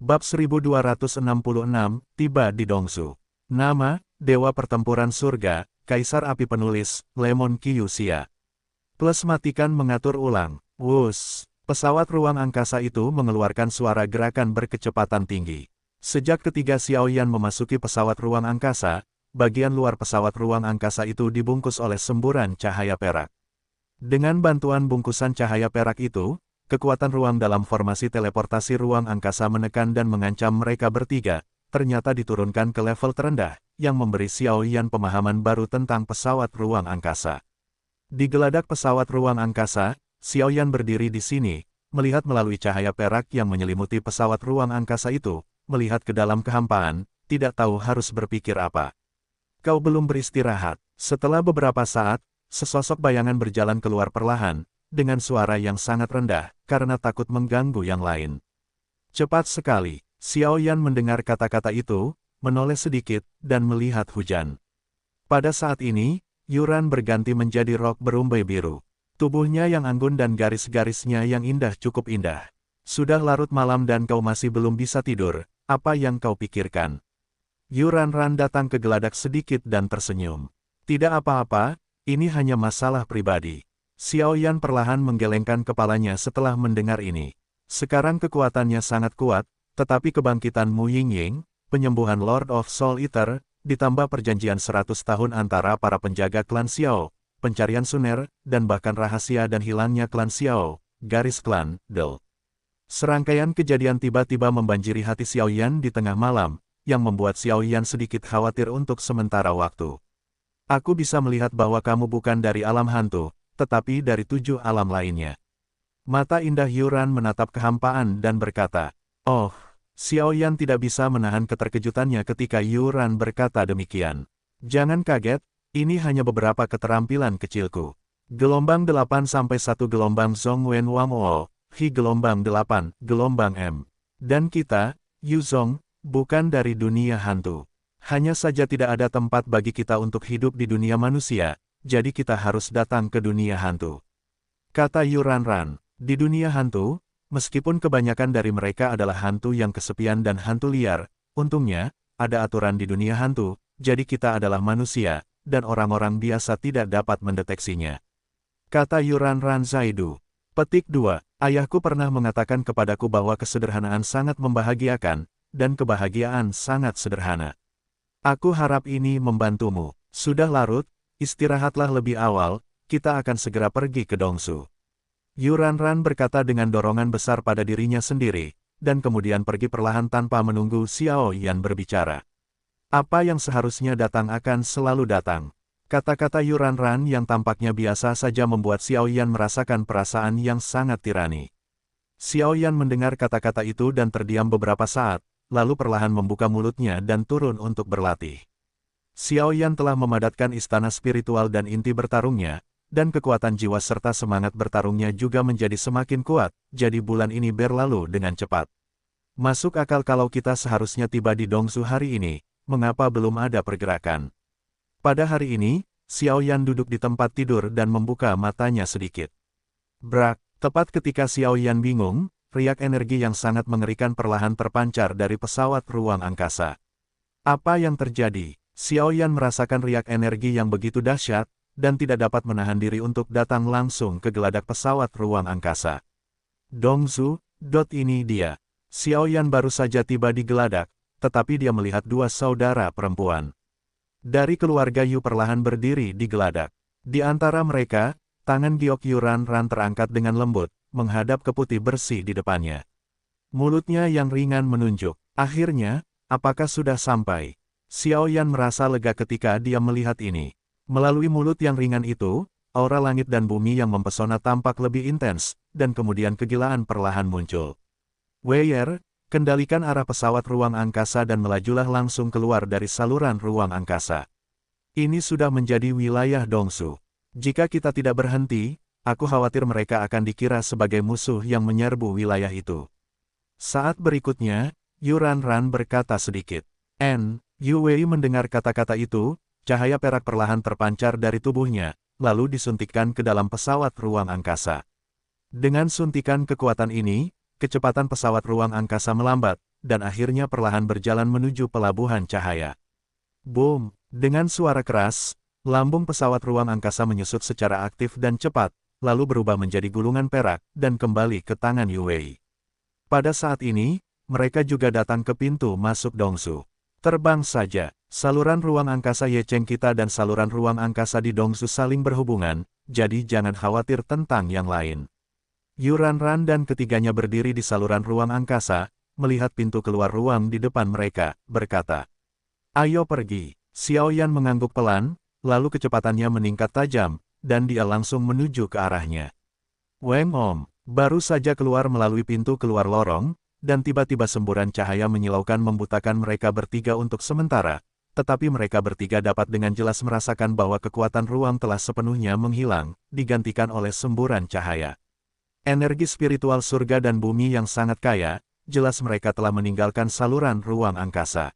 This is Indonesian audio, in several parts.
Bab 1266, tiba di Dongsu. Nama, Dewa Pertempuran Surga, Kaisar Api Penulis, Lemon Kyuxia. Plus matikan mengatur ulang. Wus. Pesawat ruang angkasa itu mengeluarkan suara gerakan berkecepatan tinggi. Sejak ketiga Xiaoyan memasuki pesawat ruang angkasa, bagian luar pesawat ruang angkasa itu dibungkus oleh semburan cahaya perak. Dengan bantuan bungkusan cahaya perak itu, kekuatan ruang dalam formasi teleportasi ruang angkasa menekan dan mengancam mereka bertiga, ternyata diturunkan ke level terendah, yang memberi Xiaoyan pemahaman baru tentang pesawat ruang angkasa. Di geladak pesawat ruang angkasa, Xiaoyan berdiri di sini, melihat melalui cahaya perak yang menyelimuti pesawat ruang angkasa itu, melihat ke dalam kehampaan, tidak tahu harus berpikir apa. Kau belum beristirahat. Setelah beberapa saat, sesosok bayangan berjalan keluar perlahan, dengan suara yang sangat rendah, karena takut mengganggu yang lain. Cepat sekali, Xiaoyan mendengar kata-kata itu, menoleh sedikit, dan melihat hujan. Pada saat ini, Yuran berganti menjadi rok berumbai biru. Tubuhnya yang anggun dan garis-garisnya yang indah cukup indah. Sudah larut malam dan kau masih belum bisa tidur, apa yang kau pikirkan? Yuran datang ke geladak sedikit dan tersenyum. Tidak apa-apa, ini hanya masalah pribadi. Xiaoyan perlahan menggelengkan kepalanya setelah mendengar ini. Sekarang kekuatannya sangat kuat, tetapi kebangkitan Mu Yingying, penyembuhan Lord of Soul Eater, ditambah perjanjian 100 tahun antara para penjaga klan Xiao, pencarian Suner, dan bahkan rahasia dan hilangnya klan Xiao, garis klan, Del. Serangkaian kejadian tiba-tiba membanjiri hati Xiaoyan di tengah malam, yang membuat Xiaoyan sedikit khawatir untuk sementara waktu. Aku bisa melihat bahwa kamu bukan dari alam hantu, tetapi dari 7 alam lainnya. Mata indah Yuran menatap kehampaan dan berkata, "Oh." Xiaoyan tidak bisa menahan keterkejutannya ketika Yuran berkata demikian. "Jangan kaget, ini hanya beberapa keterampilan kecilku. Gelombang 8 sampai 1 gelombang Zhongwen Wangwo, Hi gelombang 8, gelombang M. Dan kita, Yu Zong, bukan dari dunia hantu. Hanya saja tidak ada tempat bagi kita untuk hidup di dunia manusia, jadi kita harus datang ke dunia hantu." Kata Yuran, di dunia hantu, meskipun kebanyakan dari mereka adalah hantu yang kesepian dan hantu liar, untungnya, ada aturan di dunia hantu, jadi kita adalah manusia, dan orang-orang biasa tidak dapat mendeteksinya. Kata Yuran Zaidu. Petik 2. Ayahku pernah mengatakan kepadaku bahwa kesederhanaan sangat membahagiakan, dan kebahagiaan sangat sederhana. Aku harap ini membantumu. Sudah larut, istirahatlah lebih awal, kita akan segera pergi ke Dongsu. Yuran berkata dengan dorongan besar pada dirinya sendiri, dan kemudian pergi perlahan tanpa menunggu Xiaoyan berbicara. Apa yang seharusnya datang akan selalu datang. Kata-kata Yuran yang tampaknya biasa saja membuat Xiaoyan merasakan perasaan yang sangat tirani. Xiaoyan mendengar kata-kata itu dan terdiam beberapa saat, lalu perlahan membuka mulutnya dan turun untuk berlatih. Xiaoyan telah memadatkan istana spiritual dan inti bertarungnya, dan kekuatan jiwa serta semangat bertarungnya juga menjadi semakin kuat, jadi bulan ini berlalu dengan cepat. Masuk akal kalau kita seharusnya tiba di Dongsu hari ini, mengapa belum ada pergerakan? Pada hari ini, Xiaoyan duduk di tempat tidur dan membuka matanya sedikit. Brak, tepat ketika Xiaoyan bingung, riak energi yang sangat mengerikan perlahan terpancar dari pesawat ruang angkasa. Apa yang terjadi? Xiaoyan merasakan riak energi yang begitu dahsyat, dan tidak dapat menahan diri untuk datang langsung ke geladak pesawat ruang angkasa. Dongsu, ini dia. Xiaoyan baru saja tiba di geladak, tetapi dia melihat dua saudara perempuan dari keluarga Yu perlahan berdiri di geladak. Di antara mereka, tangan giok Yuran terangkat dengan lembut, menghadap ke putih bersih di depannya. Mulutnya yang ringan menunjuk. Akhirnya, apakah sudah sampai? Xiaoyan merasa lega ketika dia melihat ini. Melalui mulut yang ringan itu, aura langit dan bumi yang mempesona tampak lebih intens, dan kemudian kegilaan perlahan muncul. Weyer, kendalikan arah pesawat ruang angkasa dan melajulah langsung keluar dari saluran ruang angkasa. Ini sudah menjadi wilayah Dongsu. Jika kita tidak berhenti, aku khawatir mereka akan dikira sebagai musuh yang menyerbu wilayah itu. Saat berikutnya, Yuran berkata sedikit. Yu Wei mendengar kata-kata itu, cahaya perak perlahan terpancar dari tubuhnya, lalu disuntikkan ke dalam pesawat ruang angkasa. Dengan suntikan kekuatan ini, kecepatan pesawat ruang angkasa melambat, dan akhirnya perlahan berjalan menuju pelabuhan cahaya. Boom! Dengan suara keras, lambung pesawat ruang angkasa menyusut secara aktif dan cepat, lalu berubah menjadi gulungan perak, dan kembali ke tangan Yu Wei. Pada saat ini, mereka juga datang ke pintu masuk Dongsu. Terbang saja, saluran ruang angkasa Ye Cheng kita dan saluran ruang angkasa di Dongsu saling berhubungan, jadi jangan khawatir tentang yang lain. Yu Ranran dan ketiganya berdiri di saluran ruang angkasa, melihat pintu keluar ruang di depan mereka, berkata, "Ayo pergi." Xiao Yan mengangguk pelan, lalu kecepatannya meningkat tajam, dan dia langsung menuju ke arahnya. Weng Om, baru saja keluar melalui pintu keluar lorong, dan tiba-tiba semburan cahaya menyilaukan membutakan mereka bertiga untuk sementara, tetapi mereka bertiga dapat dengan jelas merasakan bahwa kekuatan ruang telah sepenuhnya menghilang, digantikan oleh semburan cahaya. Energi spiritual surga dan bumi yang sangat kaya, jelas mereka telah meninggalkan saluran ruang angkasa.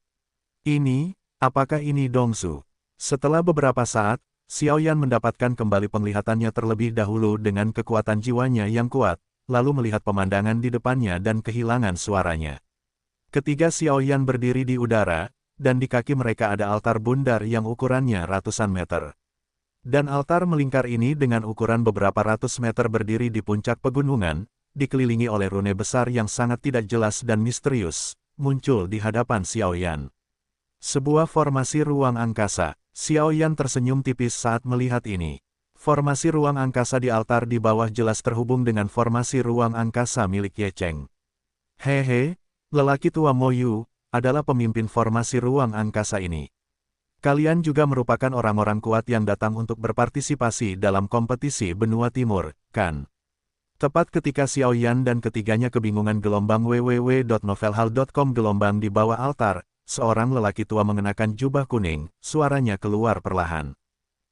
Apakah ini Dongsu? Setelah beberapa saat, Xiao Yan mendapatkan kembali penglihatannya terlebih dahulu dengan kekuatan jiwanya yang kuat, lalu melihat pemandangan di depannya dan kehilangan suaranya. Ketiga Xiao Yan berdiri di udara, dan di kaki mereka ada altar bundar yang ukurannya ratusan meter. Dan altar melingkar ini dengan ukuran beberapa ratus meter berdiri di puncak pegunungan, dikelilingi oleh rune besar yang sangat tidak jelas dan misterius, muncul di hadapan Xiao Yan. Sebuah formasi ruang angkasa. Xiao Yan tersenyum tipis saat melihat ini. Formasi ruang angkasa di altar di bawah jelas terhubung dengan formasi ruang angkasa milik Ye Cheng. Hehe, lelaki tua Mo Yu, adalah pemimpin formasi ruang angkasa ini. Kalian juga merupakan orang-orang kuat yang datang untuk berpartisipasi dalam kompetisi benua timur, kan? Tepat ketika Xiao Yan dan ketiganya kebingungan gelombang www.novelhall.com gelombang di bawah altar, seorang lelaki tua mengenakan jubah kuning, suaranya keluar perlahan.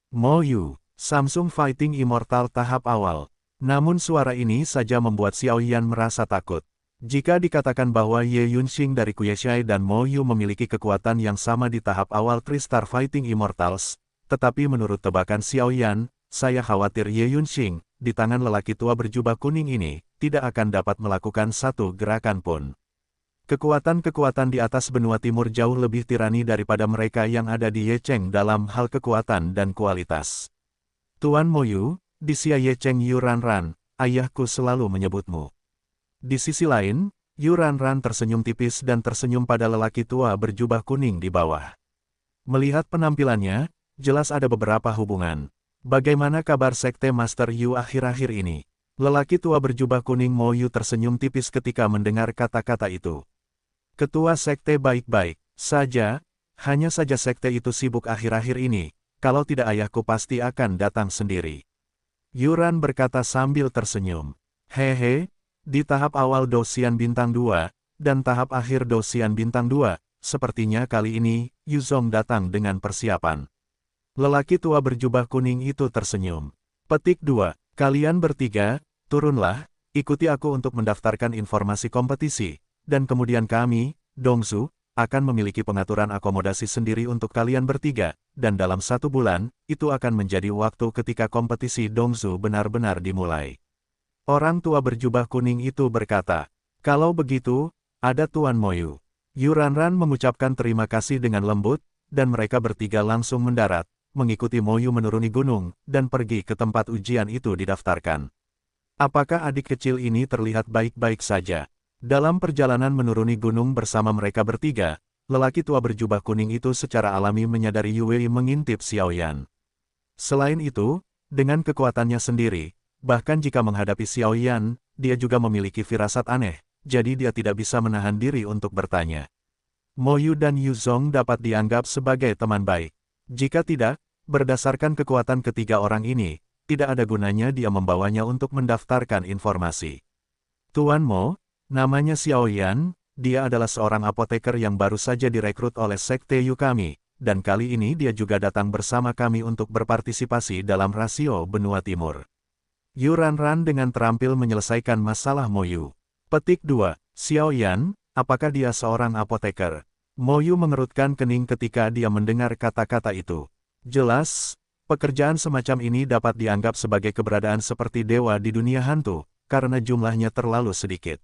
Mo Yu, Samsung Fighting Immortal tahap awal. Namun suara ini saja membuat Xiao Yan merasa takut. Jika dikatakan bahwa Ye Yunxing dari Kuyeshai dan Mo Yu memiliki kekuatan yang sama di tahap awal Tristar Fighting Immortals, tetapi menurut tebakan Xiao Yan, saya khawatir Ye Yunxing, di tangan lelaki tua berjubah kuning ini, tidak akan dapat melakukan satu gerakan pun. Kekuatan-kekuatan di atas benua timur jauh lebih tirani daripada mereka yang ada di Ye Cheng dalam hal kekuatan dan kualitas. Tuan Mo Yu, di Xia Ye Cheng Yu Ranran, ayahku selalu menyebutmu. Di sisi lain, Yu Ranran tersenyum tipis dan tersenyum pada lelaki tua berjubah kuning di bawah. Melihat penampilannya, jelas ada beberapa hubungan. Bagaimana kabar Sekte Master Yu akhir-akhir ini? Lelaki tua berjubah kuning Mo Yu tersenyum tipis ketika mendengar kata-kata itu. Ketua Sekte baik-baik saja, hanya saja Sekte itu sibuk akhir-akhir ini, kalau tidak ayahku pasti akan datang sendiri. Yuran berkata sambil tersenyum. Hehe, di tahap awal Dosian Bintang 2, dan tahap akhir Dosian Bintang 2, sepertinya kali ini, Yuzong datang dengan persiapan. Lelaki tua berjubah kuning itu tersenyum. Petik 2, kalian bertiga, turunlah, ikuti aku untuk mendaftarkan informasi kompetisi. Dan kemudian kami, Dongsu, akan memiliki pengaturan akomodasi sendiri untuk kalian bertiga, dan dalam 1 bulan, itu akan menjadi waktu ketika kompetisi Dongsu benar-benar dimulai. Orang tua berjubah kuning itu berkata, kalau begitu, ada Tuan Mo Yu. Yu Ranran mengucapkan terima kasih dengan lembut, dan mereka bertiga langsung mendarat, mengikuti Mo Yu menuruni gunung, dan pergi ke tempat ujian itu didaftarkan. Apakah adik kecil ini terlihat baik-baik saja? Dalam perjalanan menuruni gunung bersama mereka bertiga, lelaki tua berjubah kuning itu secara alami menyadari Yu Wei mengintip Xiao Yan. Selain itu, dengan kekuatannya sendiri, bahkan jika menghadapi Xiao Yan, dia juga memiliki firasat aneh, jadi dia tidak bisa menahan diri untuk bertanya. Mo Yu dan Yuzong dapat dianggap sebagai teman baik. Jika tidak, berdasarkan kekuatan ketiga orang ini, tidak ada gunanya dia membawanya untuk mendaftarkan informasi. Tuan Mo, namanya Xiao Yan, dia adalah seorang apoteker yang baru saja direkrut oleh Sekte Yu kami, dan kali ini dia juga datang bersama kami untuk berpartisipasi dalam rasio benua timur. Yu Ranran dengan terampil menyelesaikan masalah Mo Yu. Petik 2, Xiao Yan, apakah dia seorang apoteker? Mo Yu mengerutkan kening ketika dia mendengar kata-kata itu. Jelas, pekerjaan semacam ini dapat dianggap sebagai keberadaan seperti dewa di dunia hantu, karena jumlahnya terlalu sedikit.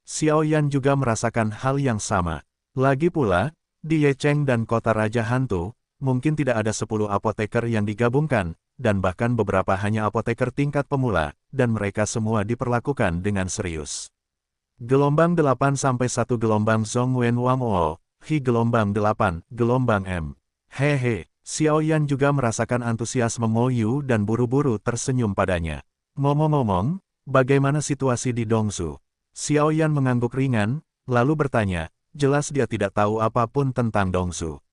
Xiao Yan juga merasakan hal yang sama. Lagi pula, di Yecheng dan Kota Raja Hantu, mungkin tidak ada 10 apoteker yang digabungkan, dan bahkan beberapa hanya apoteker tingkat pemula, dan mereka semua diperlakukan dengan serius. Gelombang 8 sampai 1 gelombang Zhong Wen Wang O, Hi gelombang 8, gelombang M. Hehe, Xiao Yan juga merasakan antusiasme Mo Yu dan buru-buru tersenyum padanya. Ngomong-ngomong, bagaimana situasi di Dongsu? Xiao Yan mengangguk ringan, lalu bertanya, jelas dia tidak tahu apapun tentang Dongsu.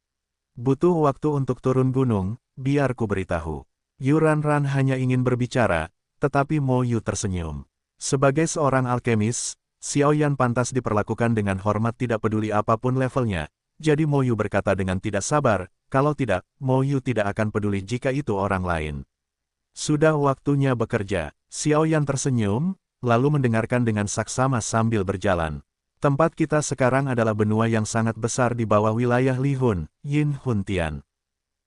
Butuh waktu untuk turun gunung, biar ku beritahu. Yu Ranran hanya ingin berbicara, tetapi Mo Yu tersenyum. Sebagai seorang alkemis, Xiao Yan pantas diperlakukan dengan hormat tidak peduli apapun levelnya, jadi Mo Yu berkata dengan tidak sabar, kalau tidak, Mo Yu tidak akan peduli jika itu orang lain. Sudah waktunya bekerja. Xiao Yan tersenyum, lalu mendengarkan dengan saksama sambil berjalan. Tempat kita sekarang adalah benua yang sangat besar di bawah wilayah Lihun, Yin Huntian.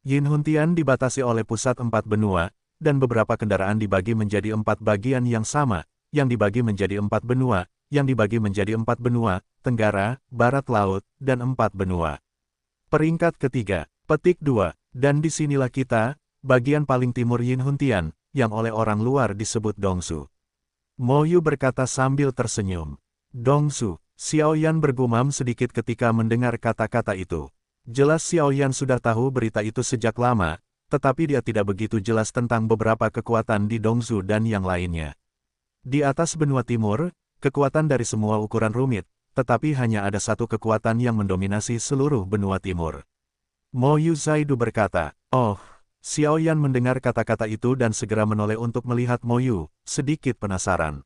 Yin Huntian dibatasi oleh pusat 4 benua, dan beberapa kendaraan dibagi menjadi 4 bagian yang sama, yang dibagi menjadi 4 benua, yang dibagi menjadi 4 benua, Tenggara, Barat Laut, dan 4 benua. Peringkat ketiga, petik 2, dan disinilah kita, bagian paling timur Yin Huntian, yang oleh orang luar disebut Dongsu. Mo Yu berkata sambil tersenyum. Dongsu, Xiao Yan bergumam sedikit ketika mendengar kata-kata itu. Jelas Xiao Yan sudah tahu berita itu sejak lama, tetapi dia tidak begitu jelas tentang beberapa kekuatan di Dongsu dan yang lainnya. Di atas benua timur, kekuatan dari semua ukuran rumit, tetapi hanya ada satu kekuatan yang mendominasi seluruh benua timur. Mo Yu Zaidu berkata, "Oh." Xiao Yan mendengar kata-kata itu dan segera menoleh untuk melihat Mo Yu, sedikit penasaran.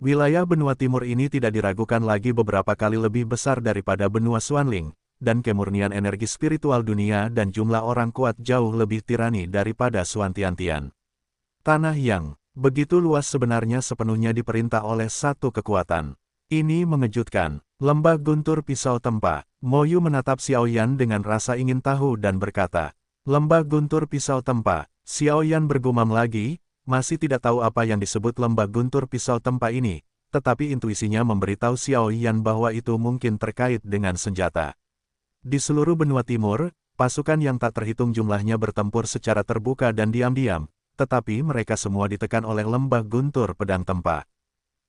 Wilayah benua timur ini tidak diragukan lagi beberapa kali lebih besar daripada benua Xuanling, dan kemurnian energi spiritual dunia dan jumlah orang kuat jauh lebih tirani daripada Xuantiantian. Tanah yang begitu luas sebenarnya sepenuhnya diperintah oleh satu kekuatan. Ini mengejutkan. Lembah Guntur Pisau Tempa. Mo Yu menatap Xiao Yan dengan rasa ingin tahu dan berkata, Lembah Guntur Pisau Tempa. Xiao Yan bergumam lagi, masih tidak tahu apa yang disebut Lembah Guntur Pisau Tempa ini, tetapi intuisinya memberitahu Xiao Yan bahwa itu mungkin terkait dengan senjata. Di seluruh benua timur, pasukan yang tak terhitung jumlahnya bertempur secara terbuka dan diam-diam, tetapi mereka semua ditekan oleh Lembah Guntur Pedang Tempa.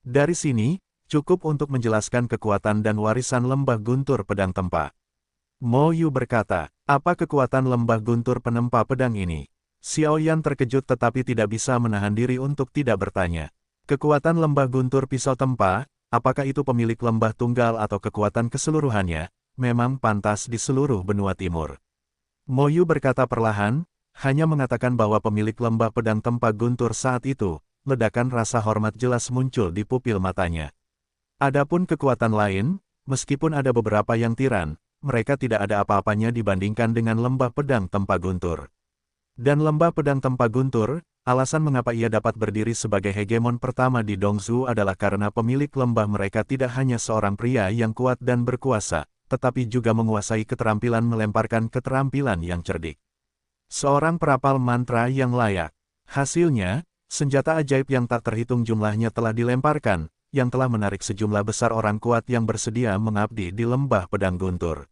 Dari sini, cukup untuk menjelaskan kekuatan dan warisan Lembah Guntur Pedang Tempa. Mo Yu berkata, apa kekuatan Lembah Guntur Penempa Pedang ini? Xiao Yan terkejut tetapi tidak bisa menahan diri untuk tidak bertanya. Kekuatan Lembah Guntur Pisau Tempa, apakah itu pemilik lembah tunggal atau kekuatan keseluruhannya, memang pantas di seluruh benua timur. Mo Yu berkata perlahan, hanya mengatakan bahwa pemilik lembah pedang Tempa Guntur saat itu, ledakan rasa hormat jelas muncul di pupil matanya. Adapun kekuatan lain, meskipun ada beberapa yang tiran, mereka tidak ada apa-apanya dibandingkan dengan lembah pedang Tempa Guntur. Dan lembah pedang Tempa Guntur, alasan mengapa ia dapat berdiri sebagai hegemon pertama di Dongsu adalah karena pemilik lembah mereka tidak hanya seorang pria yang kuat dan berkuasa, tetapi juga menguasai keterampilan melemparkan keterampilan yang cerdik. Seorang perapal mantra yang layak. Hasilnya, senjata ajaib yang tak terhitung jumlahnya telah dilemparkan, yang telah menarik sejumlah besar orang kuat yang bersedia mengabdi di lembah pedang Guntur.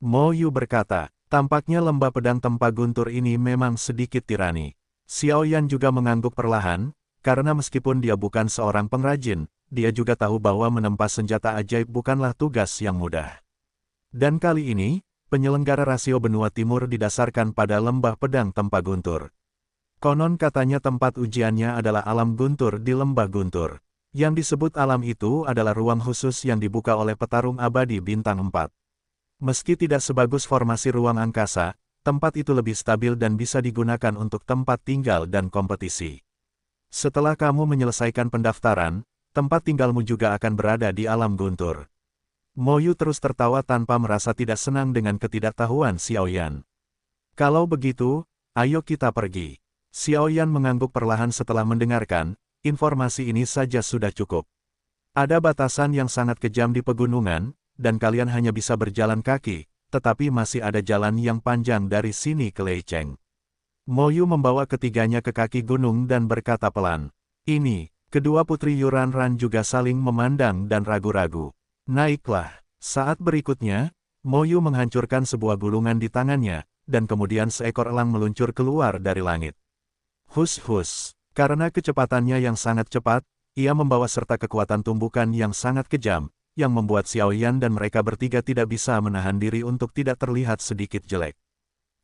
Mo Yu berkata, tampaknya lembah pedang Tempa Guntur ini memang sedikit tirani. Xiao Yan juga mengangguk perlahan, karena meskipun dia bukan seorang pengrajin, dia juga tahu bahwa menempa senjata ajaib bukanlah tugas yang mudah. Dan kali ini, penyelenggara rasio benua timur didasarkan pada lembah pedang Tempa Guntur. Konon katanya tempat ujiannya adalah alam Guntur di lembah Guntur. Yang disebut alam itu adalah ruang khusus yang dibuka oleh petarung abadi bintang 4. Meski tidak sebagus formasi ruang angkasa, tempat itu lebih stabil dan bisa digunakan untuk tempat tinggal dan kompetisi. Setelah kamu menyelesaikan pendaftaran, tempat tinggalmu juga akan berada di alam Guntur. Mo Yu terus tertawa tanpa merasa tidak senang dengan ketidaktahuan Xiao Yan. Kalau begitu, ayo kita pergi. Xiao Yan mengangguk perlahan setelah mendengarkan, informasi ini saja sudah cukup. Ada batasan yang sangat kejam di pegunungan, dan kalian hanya bisa berjalan kaki, tetapi masih ada jalan yang panjang dari sini ke Leicheng. Mo Yu membawa ketiganya ke kaki gunung dan berkata pelan, ini, Kedua putri Yuran juga saling memandang dan ragu-ragu. Naiklah. Saat berikutnya, Moyu menghancurkan sebuah gulungan di tangannya, dan kemudian seekor elang meluncur keluar dari langit. Hus-hus. Karena kecepatannya yang sangat cepat, ia membawa serta kekuatan tumbukan yang sangat kejam, yang membuat Xiaoyan dan mereka bertiga tidak bisa menahan diri untuk tidak terlihat sedikit jelek.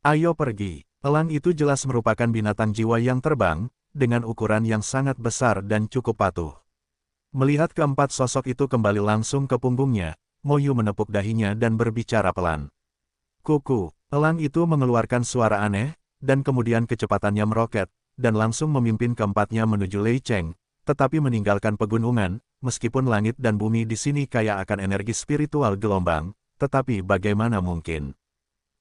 Ayo pergi. Elang itu jelas merupakan binatang jiwa yang terbang, dengan ukuran yang sangat besar dan cukup patuh. Melihat keempat sosok itu kembali langsung ke punggungnya, Moyu menepuk dahinya dan berbicara pelan. Kuku, elang itu mengeluarkan suara aneh, dan kemudian kecepatannya meroket, dan langsung memimpin keempatnya menuju Lei Cheng, tetapi meninggalkan pegunungan, meskipun langit dan bumi di sini kaya akan energi spiritual gelombang, tetapi bagaimana mungkin?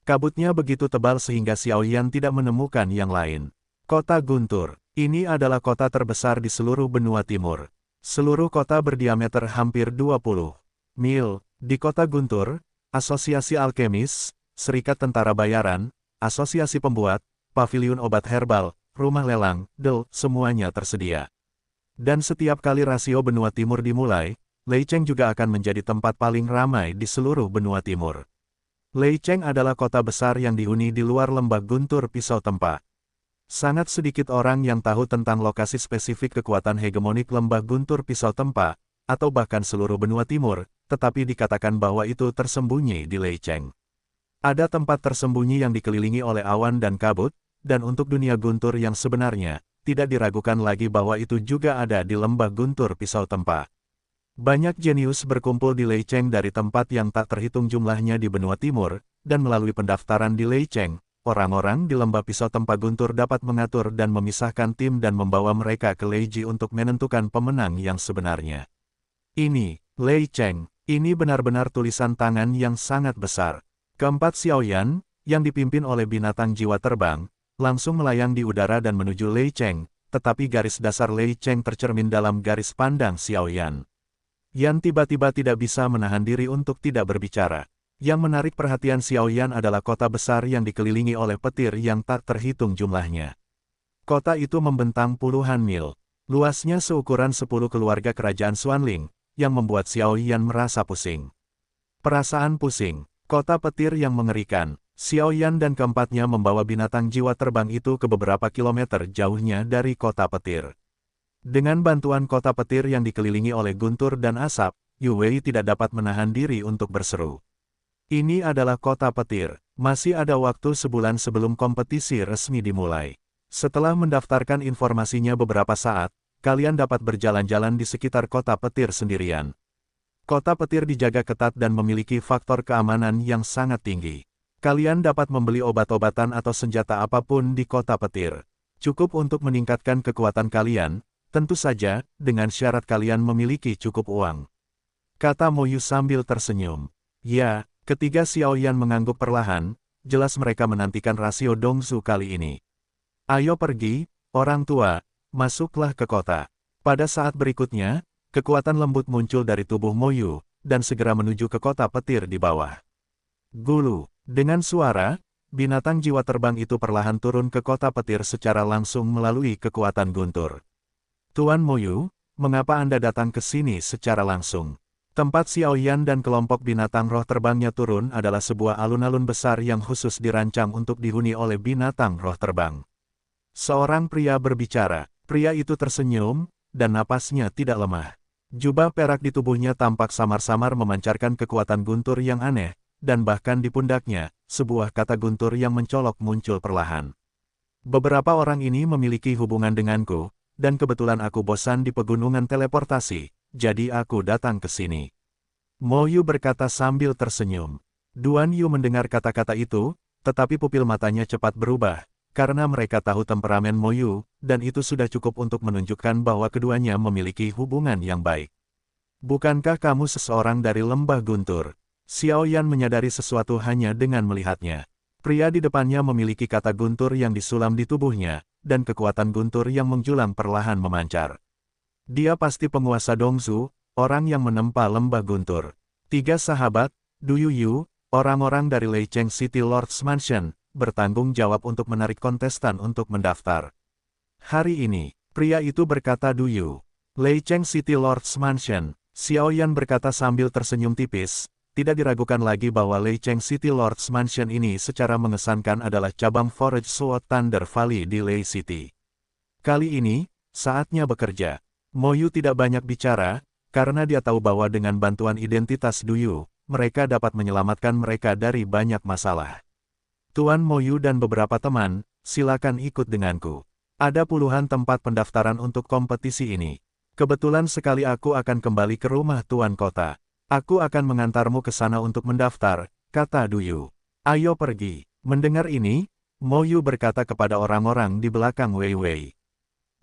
Kabutnya begitu tebal sehingga Xiaoyan tidak menemukan yang lain. Kota Guntur. Ini adalah kota terbesar di seluruh benua timur. Seluruh kota berdiameter hampir 20 mil. Di kota Guntur, Asosiasi Alkemis, Serikat Tentara Bayaran, Asosiasi Pembuat, Paviliun Obat Herbal, Rumah Lelang, semuanya tersedia. Dan setiap kali rasio benua timur dimulai, Lei Cheng juga akan menjadi tempat paling ramai di seluruh benua timur. Lei Cheng adalah kota besar yang dihuni di luar lembah Guntur Pisau Tempa. Sangat sedikit orang yang tahu tentang lokasi spesifik kekuatan hegemonik lembah Guntur Pisau Tempa, atau bahkan seluruh benua timur, tetapi dikatakan bahwa itu tersembunyi di Lei Cheng. Ada tempat tersembunyi yang dikelilingi oleh awan dan kabut, dan untuk dunia Guntur yang sebenarnya, tidak diragukan lagi bahwa itu juga ada di lembah Guntur Pisau Tempa. Banyak jenius berkumpul di Lei Cheng dari tempat yang tak terhitung jumlahnya di benua timur, dan melalui pendaftaran di Lei Cheng, orang-orang di lembah Pisau Tempa Guntur dapat mengatur dan memisahkan tim dan membawa mereka ke Lei Ji untuk menentukan pemenang yang sebenarnya. Ini, Lei Cheng, ini benar-benar tulisan tangan yang sangat besar. Keempat Xiaoyan, yang dipimpin oleh binatang jiwa terbang, langsung melayang di udara dan menuju Lei Cheng, tetapi garis dasar Lei Cheng tercermin dalam garis pandang Xiaoyan. Yan tiba-tiba tidak bisa menahan diri untuk tidak berbicara. Yang menarik perhatian Xiaoyan adalah kota besar yang dikelilingi oleh petir yang tak terhitung jumlahnya. Kota itu membentang puluhan mil. Luasnya seukuran 10 keluarga kerajaan Xuanling, yang membuat Xiaoyan merasa pusing. Perasaan pusing. Kota petir yang mengerikan. Xiaoyan dan keempatnya membawa binatang jiwa terbang itu ke beberapa kilometer jauhnya dari kota petir. Dengan bantuan kota petir yang dikelilingi oleh guntur dan asap, Yu Wei tidak dapat menahan diri untuk berseru. Ini adalah kota petir. Masih ada waktu sebulan sebelum kompetisi resmi dimulai. Setelah mendaftarkan informasinya beberapa saat, kalian dapat berjalan-jalan di sekitar kota petir sendirian. Kota petir dijaga ketat dan memiliki faktor keamanan yang sangat tinggi. Kalian dapat membeli obat-obatan atau senjata apapun di kota petir. Cukup untuk meningkatkan kekuatan kalian, tentu saja, dengan syarat kalian memiliki cukup uang. Kata Moyu sambil tersenyum. Ya, ketiga Xiaoyan mengangguk perlahan, jelas mereka menantikan rasio Dongzu kali ini. Ayo pergi, orang tua, masuklah ke kota. Pada saat berikutnya, kekuatan lembut muncul dari tubuh Moyu, dan segera menuju ke kota petir di bawah. Gulu, dengan suara, binatang jiwa terbang itu perlahan turun ke kota petir secara langsung melalui kekuatan guntur. Tuan Moyu, mengapa Anda datang ke sini secara langsung? Tempat Xiaoyan dan kelompok binatang roh terbangnya turun adalah sebuah alun-alun besar yang khusus dirancang untuk dihuni oleh binatang roh terbang. Seorang pria berbicara. Pria itu tersenyum, dan napasnya tidak lemah. Jubah perak di tubuhnya tampak samar-samar memancarkan kekuatan guntur yang aneh, dan bahkan di pundaknya, sebuah kata guntur yang mencolok muncul perlahan. Beberapa orang ini memiliki hubungan denganku, dan kebetulan aku bosan di pegunungan teleportasi. Jadi aku datang ke sini. Mo Yu berkata sambil tersenyum. Duan Yu mendengar kata-kata itu, tetapi pupil matanya cepat berubah, karena mereka tahu temperamen Mo Yu, dan itu sudah cukup untuk menunjukkan bahwa keduanya memiliki hubungan yang baik. Bukankah kamu seseorang dari lembah guntur? Xiaoyan menyadari sesuatu hanya dengan melihatnya. Pria di depannya memiliki kata guntur yang disulam di tubuhnya, dan kekuatan guntur yang menjulang perlahan memancar. Dia pasti penguasa Dongzu, orang yang menempa lembah guntur. Tiga sahabat, Du Yu, orang-orang dari Lei Cheng City Lord's Mansion, bertanggung jawab untuk menarik kontestan untuk mendaftar. Hari ini, pria itu berkata Du Yu. Lei Cheng City Lord's Mansion, Xiao Yan berkata sambil tersenyum tipis. Tidak diragukan lagi bahwa Lei Cheng City Lord's Mansion ini secara mengesankan adalah cabang Forage Sword Thunder Valley di Lei City. Kali ini, saatnya bekerja. Mo Yu tidak banyak bicara, karena dia tahu bahwa dengan bantuan identitas Du Yu, mereka dapat menyelamatkan mereka dari banyak masalah. Tuan Mo Yu dan beberapa teman, silakan ikut denganku. Ada puluhan tempat pendaftaran untuk kompetisi ini. Kebetulan sekali aku akan kembali ke rumah Tuan Kota. Aku akan mengantarmu ke sana untuk mendaftar, kata Du Yu. Ayo pergi. Mendengar ini, Mo Yu berkata kepada orang-orang di belakang Wei Wei.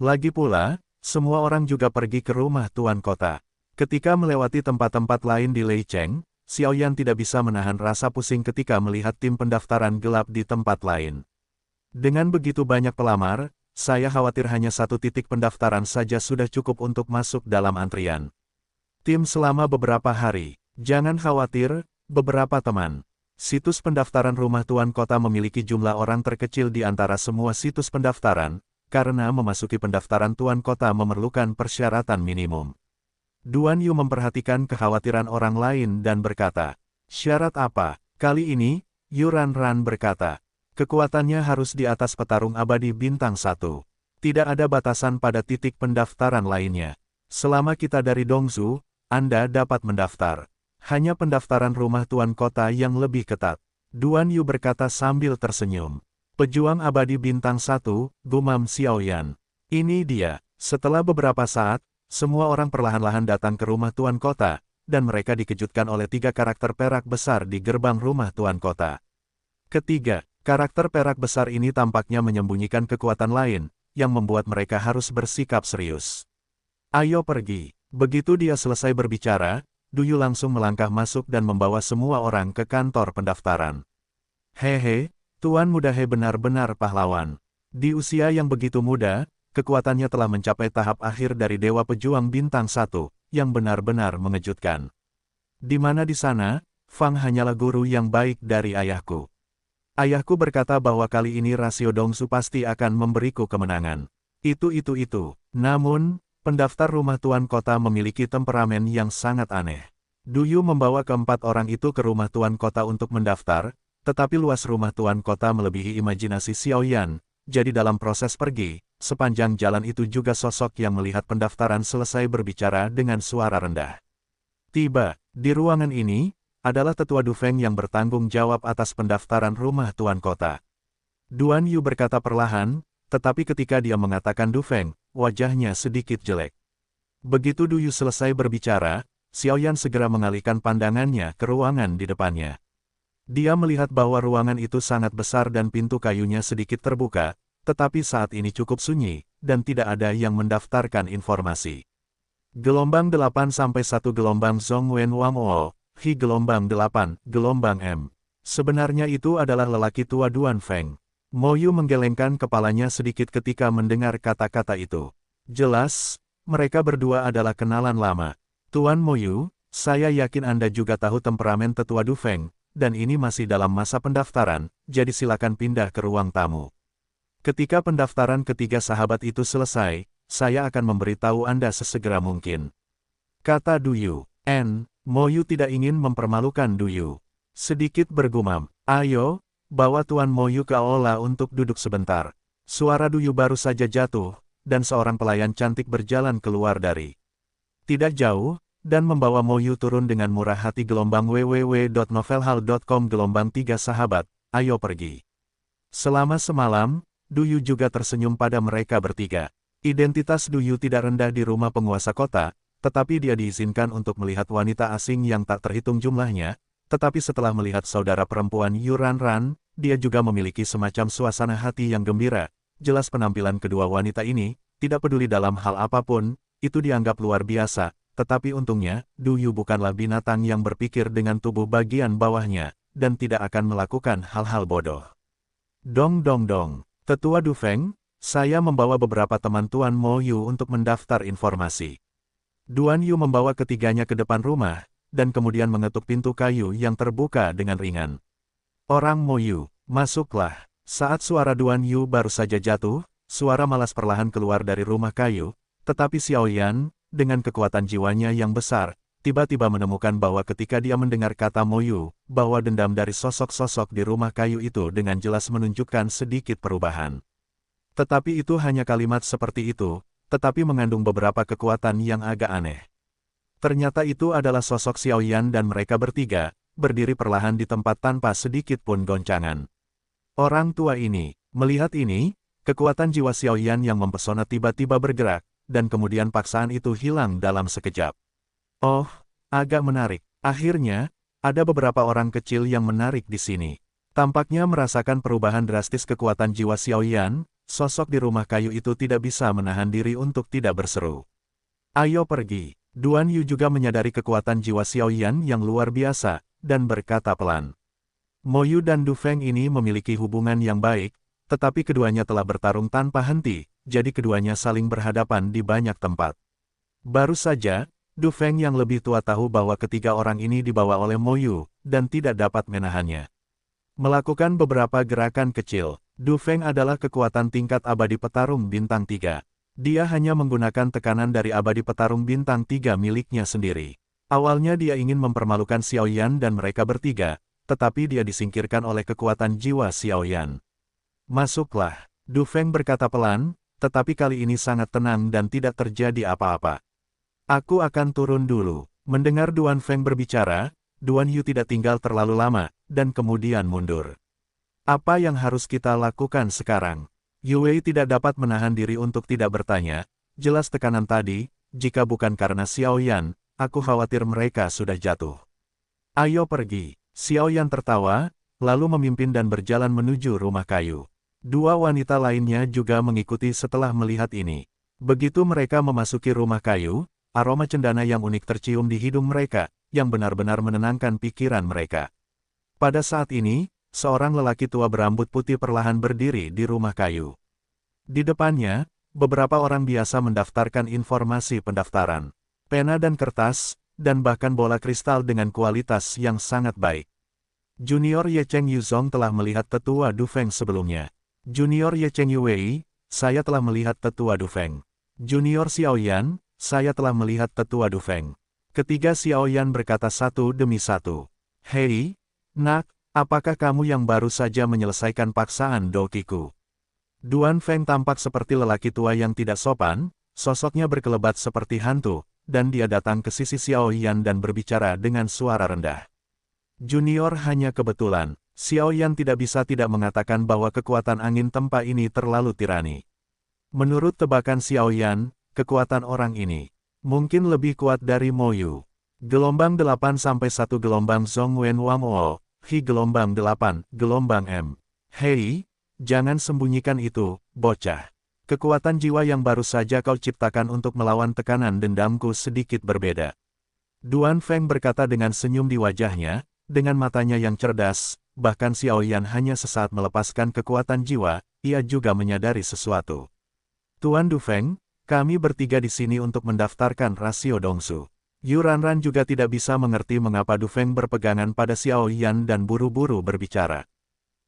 Lagi pula, semua orang juga pergi ke rumah Tuan Kota. Ketika melewati tempat-tempat lain di Lei Cheng, Xiao Yan tidak bisa menahan rasa pusing ketika melihat tim pendaftaran gelap di tempat lain. Dengan begitu banyak pelamar, saya khawatir hanya satu titik pendaftaran saja sudah cukup untuk masuk dalam antrian. Tim selama beberapa hari. Jangan khawatir, beberapa teman. Situs pendaftaran rumah Tuan Kota memiliki jumlah orang terkecil di antara semua situs pendaftaran, karena memasuki pendaftaran Tuan Kota memerlukan persyaratan minimum. Duan Yu memperhatikan kekhawatiran orang lain dan berkata, "Syarat apa?" Kali ini, Yuran Ran berkata, "Kekuatannya harus di atas petarung abadi bintang 1. Tidak ada batasan pada titik pendaftaran lainnya. Selama kita dari Dongzhou, Anda dapat mendaftar. Hanya pendaftaran rumah Tuan Kota yang lebih ketat." Duan Yu berkata sambil tersenyum. "Pejuang abadi bintang 1, gumam Xiao Yan. Ini dia." Setelah beberapa saat, semua orang perlahan-lahan datang ke rumah Tuan Kota, dan mereka dikejutkan oleh 3 karakter perak besar di gerbang rumah Tuan Kota. Ketiga, karakter perak besar ini tampaknya menyembunyikan kekuatan lain, yang membuat mereka harus bersikap serius. "Ayo pergi." Begitu dia selesai berbicara, Du Yu langsung melangkah masuk dan membawa semua orang ke kantor pendaftaran. "Hehe, Tuan Muda He benar-benar pahlawan. Di usia yang begitu muda, kekuatannya telah mencapai tahap akhir dari Dewa Pejuang Bintang 1, yang benar-benar mengejutkan. Di mana di sana, Fang hanyalah guru yang baik dari ayahku. Ayahku berkata bahwa kali ini rasio Dongsu pasti akan memberiku kemenangan. Itu. Namun, pendaftar rumah Tuan Kota memiliki temperamen yang sangat aneh. Du Yu membawa keempat orang itu ke rumah Tuan Kota untuk mendaftar, tetapi luas rumah Tuan Kota melebihi imajinasi Xiao Yan, jadi dalam proses pergi, sepanjang jalan itu juga sosok yang melihat pendaftaran selesai berbicara dengan suara rendah. Tiba, di ruangan ini, adalah tetua Du Feng yang bertanggung jawab atas pendaftaran rumah Tuan Kota. Duan Yu berkata perlahan, tetapi ketika dia mengatakan Du Feng, wajahnya sedikit jelek. Begitu Du Yu selesai berbicara, Xiao Yan segera mengalihkan pandangannya ke ruangan di depannya. Dia melihat bahwa ruangan itu sangat besar dan pintu kayunya sedikit terbuka, tetapi saat ini cukup sunyi, dan tidak ada yang mendaftarkan informasi. Gelombang 8-1 gelombang Zhong Wen Wang O, Hi gelombang 8, gelombang M. Sebenarnya itu adalah lelaki tua Duan Feng. Mo Yu menggelengkan kepalanya sedikit ketika mendengar kata-kata itu. Jelas, mereka berdua adalah kenalan lama. Tuan Mo Yu, saya yakin Anda juga tahu temperamen tetua Du Feng, dan ini masih dalam masa pendaftaran, jadi silakan pindah ke ruang tamu. Ketika pendaftaran ketiga sahabat itu selesai, saya akan memberitahu Anda sesegera mungkin. Kata Du Yu. Mo Yu tidak ingin mempermalukan Du Yu. Sedikit bergumam, "Ayo, bawa Tuan Mo Yu ke aula untuk duduk sebentar." Suara Du Yu baru saja jatuh, dan seorang pelayan cantik berjalan keluar dari tidak jauh, dan membawa Mo Yu turun dengan murah hati. Gelombang www.novelhall.com Gelombang 3 sahabat, ayo pergi. Selama semalam, Du Yu juga tersenyum pada mereka bertiga. Identitas Du Yu tidak rendah di rumah penguasa kota, tetapi dia diizinkan untuk melihat wanita asing yang tak terhitung jumlahnya, tetapi setelah melihat saudara perempuan Yuran Ran, dia juga memiliki semacam suasana hati yang gembira. Jelas penampilan kedua wanita ini, tidak peduli dalam hal apapun, itu dianggap luar biasa. Tetapi untungnya, Du Yu bukanlah binatang yang berpikir dengan tubuh bagian bawahnya, dan tidak akan melakukan hal-hal bodoh. Dong. Tetua Du Feng, saya membawa beberapa teman Tuan Mo Yu untuk mendaftar informasi. Duan Yu membawa ketiganya ke depan rumah, dan kemudian mengetuk pintu kayu yang terbuka dengan ringan. "Orang Mo Yu, masuklah." Saat suara Duan Yu baru saja jatuh, suara malas perlahan keluar dari rumah kayu, tetapi Xiao Yan, dengan kekuatan jiwanya yang besar, tiba-tiba menemukan bahwa ketika dia mendengar kata Moyu, bahwa dendam dari sosok-sosok di rumah kayu itu dengan jelas menunjukkan sedikit perubahan. Tetapi itu hanya kalimat seperti itu, tetapi mengandung beberapa kekuatan yang agak aneh. Ternyata itu adalah sosok Xiaoyan dan mereka bertiga, berdiri perlahan di tempat tanpa sedikit pun goncangan. Orang tua ini, melihat ini, kekuatan jiwa Xiaoyan yang mempesona tiba-tiba bergerak, dan kemudian paksaan itu hilang dalam sekejap. Oh, agak menarik. Akhirnya, ada beberapa orang kecil yang menarik di sini. Tampaknya merasakan perubahan drastis kekuatan jiwa Xiaoyan, sosok di rumah kayu itu tidak bisa menahan diri untuk tidak berseru. Ayo pergi. Duan Yu juga menyadari kekuatan jiwa Xiaoyan yang luar biasa, dan berkata pelan. Moyu dan Du Feng ini memiliki hubungan yang baik, tetapi keduanya telah bertarung tanpa henti, jadi keduanya saling berhadapan di banyak tempat. Baru saja, Du Feng yang lebih tua tahu bahwa ketiga orang ini dibawa oleh Moyu, dan tidak dapat menahannya. Melakukan beberapa gerakan kecil, Du Feng adalah kekuatan tingkat abadi petarung bintang 3. Dia hanya menggunakan tekanan dari abadi petarung bintang 3 miliknya sendiri. Awalnya dia ingin mempermalukan Xiaoyan dan mereka bertiga, tetapi dia disingkirkan oleh kekuatan jiwa Xiaoyan. Masuklah, Du Feng berkata pelan, tetapi kali ini sangat tenang dan tidak terjadi apa-apa. Aku akan turun dulu. Mendengar Duan Feng berbicara, Duan Yu tidak tinggal terlalu lama, dan kemudian mundur. Apa yang harus kita lakukan sekarang? Yue tidak dapat menahan diri untuk tidak bertanya, jelas tekanan tadi, jika bukan karena Xiaoyan, aku khawatir mereka sudah jatuh. Ayo pergi. Xiaoyan tertawa, lalu memimpin dan berjalan menuju rumah kayu. Dua wanita lainnya juga mengikuti setelah melihat ini. Begitu mereka memasuki rumah kayu, aroma cendana yang unik tercium di hidung mereka, yang benar-benar menenangkan pikiran mereka. Pada saat ini, seorang lelaki tua berambut putih perlahan berdiri di rumah kayu. Di depannya, beberapa orang biasa mendaftarkan informasi pendaftaran. Pena dan kertas, dan bahkan bola kristal dengan kualitas yang sangat baik. Junior Ye Cheng Yuzong telah melihat tetua Du Feng sebelumnya. Junior Ye Cheng Yuwei, saya telah melihat tetua Du Feng. Junior Xiaoyan, saya telah melihat tetua Du Feng. Ketiga Xiaoyan berkata satu demi satu. Hei, nak, apakah kamu yang baru saja menyelesaikan paksaan Dokiku? Duan Feng tampak seperti lelaki tua yang tidak sopan, sosoknya berkelebat seperti hantu, dan dia datang ke sisi Xiaoyan dan berbicara dengan suara rendah. Junior hanya kebetulan, Xiaoyan tidak bisa tidak mengatakan bahwa kekuatan angin tempa ini terlalu tirani. Menurut tebakan Xiaoyan, kekuatan orang ini mungkin lebih kuat dari Moyu. Gelombang 8 sampai 1 gelombang Zhong Wen Wang O, Hi gelombang 8, gelombang M. Hei, jangan sembunyikan itu, bocah. Kekuatan jiwa yang baru saja kau ciptakan untuk melawan tekanan dendamku sedikit berbeda. Duan Feng berkata dengan senyum di wajahnya, dengan matanya yang cerdas, bahkan Xiaoyan hanya sesaat melepaskan kekuatan jiwa, ia juga menyadari sesuatu. Tuan Du Feng, kami bertiga di sini untuk mendaftarkan rasio Dongsu. Yu Ranran juga tidak bisa mengerti mengapa Du Feng berpegangan pada Xiaoyan dan buru-buru berbicara.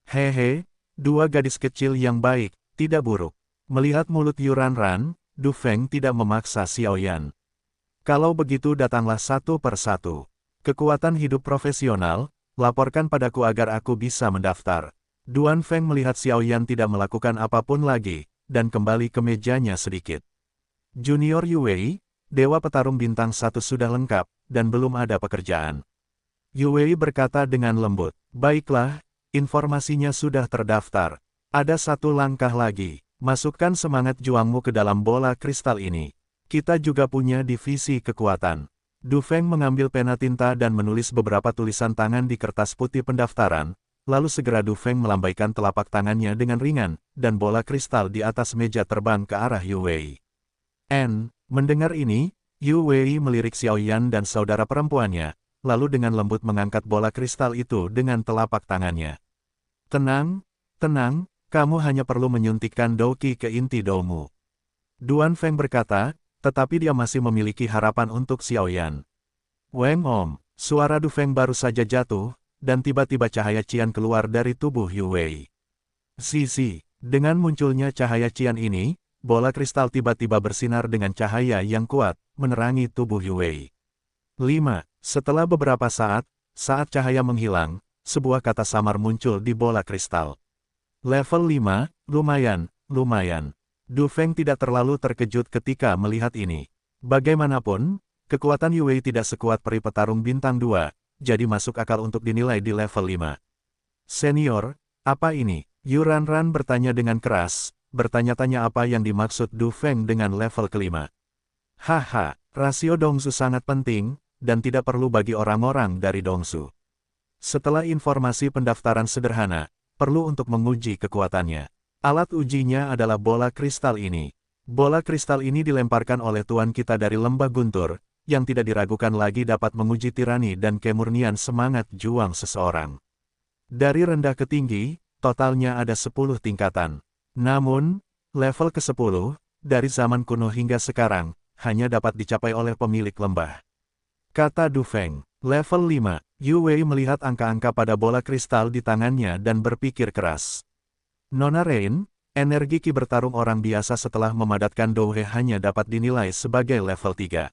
Hehe, dua gadis kecil yang baik, tidak buruk. Melihat mulut Yu Ranran, Du Feng tidak memaksa Xiaoyan. Kalau begitu datanglah satu per satu. Kekuatan hidup profesional, laporkan padaku agar aku bisa mendaftar. Duan Feng melihat Xiaoyan tidak melakukan apapun lagi, dan kembali ke mejanya sedikit. Junior Yuwei, Dewa Petarung Bintang 1 sudah lengkap, dan belum ada pekerjaan. Yuwei berkata dengan lembut, baiklah, informasinya sudah terdaftar. Ada satu langkah lagi, masukkan semangat juangmu ke dalam bola kristal ini. Kita juga punya divisi kekuatan. Du Feng mengambil pena tinta dan menulis beberapa tulisan tangan di kertas putih pendaftaran, lalu segera Du Feng melambaikan telapak tangannya dengan ringan, dan bola kristal di atas meja terbang ke arah Yuwei. Mendengar ini, Yuwei melirik Xiaoyan dan saudara perempuannya, lalu dengan lembut mengangkat bola kristal itu dengan telapak tangannya. Tenang, tenang, kamu hanya perlu menyuntikkan Douqi ke inti doumu. Duan Feng berkata, tetapi dia masih memiliki harapan untuk Xiaoyan. Weng Om, suara Du Feng baru saja jatuh, dan tiba-tiba cahaya cian keluar dari tubuh Yuwei. Sisi, dengan munculnya cahaya cian ini, bola kristal tiba-tiba bersinar dengan cahaya yang kuat, menerangi tubuh Yue. 5. Setelah beberapa saat cahaya menghilang, sebuah kata samar muncul di bola kristal. Level 5, lumayan. Du Feng tidak terlalu terkejut ketika melihat ini. Bagaimanapun, kekuatan Yue tidak sekuat peri petarung bintang 2, jadi masuk akal untuk dinilai di level 5. Senior, apa ini? Yuran bertanya dengan keras, bertanya-tanya apa yang dimaksud Du Feng dengan level kelima. Haha, rasio Dongsu sangat penting, dan tidak perlu bagi orang-orang dari Dongsu. Setelah informasi pendaftaran sederhana, perlu untuk menguji kekuatannya. Alat ujinya adalah bola kristal ini. Bola kristal ini dilemparkan oleh tuan kita dari lembah guntur, yang tidak diragukan lagi dapat menguji tirani dan kemurnian semangat juang seseorang. Dari rendah ke tinggi, totalnya ada 10 tingkatan. Namun, level ke-10, dari zaman kuno hingga sekarang, hanya dapat dicapai oleh pemilik lembah. Kata Du Feng, level 5, Yue melihat angka-angka pada bola kristal di tangannya dan berpikir keras. Nona Rain, energi ki bertarung orang biasa setelah memadatkan Douhe hanya dapat dinilai sebagai level 3.